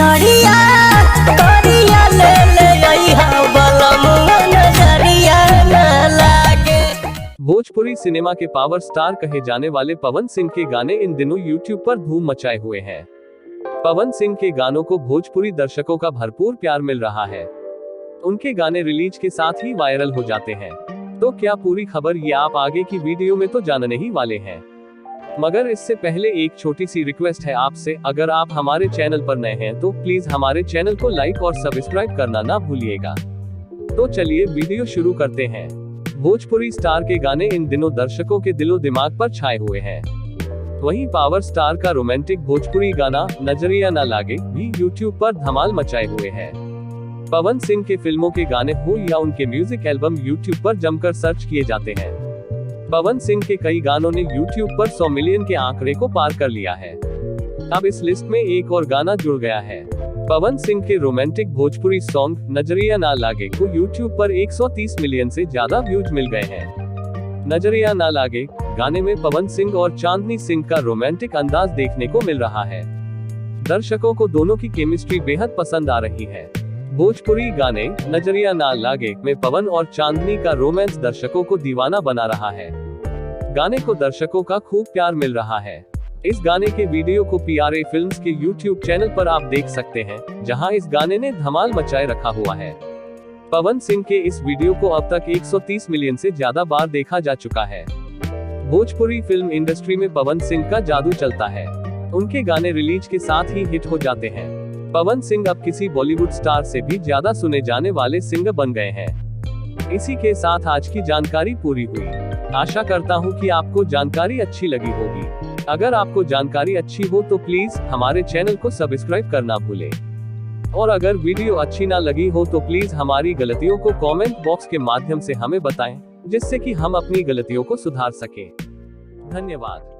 सड़िया करिया ले ले अइहा बलमुआ नजरिया न लागे। भोजपुरी सिनेमा के पावर स्टार कहे जाने वाले पवन सिंह के गाने इन दिनों यूट्यूब पर धूम मचाए हुए हैं। पवन सिंह के गानों को भोजपुरी दर्शकों का भरपूर प्यार मिल रहा है। उनके गाने रिलीज के साथ ही वायरल हो जाते हैं। तो क्या पूरी खबर ये आप आगे की वीडियो में तो जानने ही वाले हैं, मगर इससे पहले एक छोटी सी रिक्वेस्ट है आपसे, अगर आप हमारे चैनल पर नए हैं तो प्लीज हमारे चैनल को लाइक और सब्सक्राइब करना ना भूलिएगा। तो चलिए वीडियो शुरू करते हैं। भोजपुरी स्टार के गाने इन दिनों दर्शकों के दिलो दिमाग पर छाए हुए हैं। वहीं पावर स्टार का रोमांटिक भोजपुरी गाना नजरिया ना लागे भी यूट्यूब पर धमाल मचाए हुए है। पवन सिंह के फिल्मों के गाने हो या उनके म्यूजिक एल्बम यूट्यूब पर जमकर सर्च किए जाते हैं। पवन सिंह के कई गानों ने यूट्यूब पर 100 मिलियन के आंकड़े को पार कर लिया है। अब इस लिस्ट में एक और गाना जुड़ गया है। पवन सिंह के रोमांटिक भोजपुरी सॉन्ग नजरिया ना लागे को यूट्यूब पर 130 मिलियन से ज्यादा व्यूज मिल गए हैं। नजरिया ना लागे गाने में पवन सिंह और चांदनी सिंह का रोमांटिक अंदाज देखने को मिल रहा है। दर्शकों को दोनों की केमिस्ट्री बेहद पसंद आ रही है। भोजपुरी गाने नजरिया ना लागे में पवन और चांदनी का रोमांस दर्शकों को दीवाना बना रहा है। गाने को दर्शकों का खूब प्यार मिल रहा है। इस गाने के वीडियो को PRA फिल्म्स के YouTube चैनल पर आप देख सकते हैं, जहां इस गाने ने धमाल मचाए रखा हुआ है। पवन सिंह के इस वीडियो को अब तक 130 मिलियन से ज्यादा बार देखा जा चुका है। भोजपुरी फिल्म इंडस्ट्री में पवन सिंह का जादू चलता है। उनके गाने रिलीज के साथ ही हिट हो जाते हैं। पवन सिंह अब किसी बॉलीवुड स्टार से भी ज्यादा सुने जाने वाले सिंगर बन गए हैं। इसी के साथ आज की जानकारी पूरी हुई। आशा करता हूं कि आपको जानकारी अच्छी लगी होगी। अगर आपको जानकारी अच्छी हो तो प्लीज हमारे चैनल को सब्सक्राइब करना भूलें। और अगर वीडियो अच्छी ना लगी हो तो प्लीज हमारी गलतियों को कमेंट बॉक्स के माध्यम से हमें बताएं, जिससे कि हम अपनी गलतियों को सुधार सकें। धन्यवाद।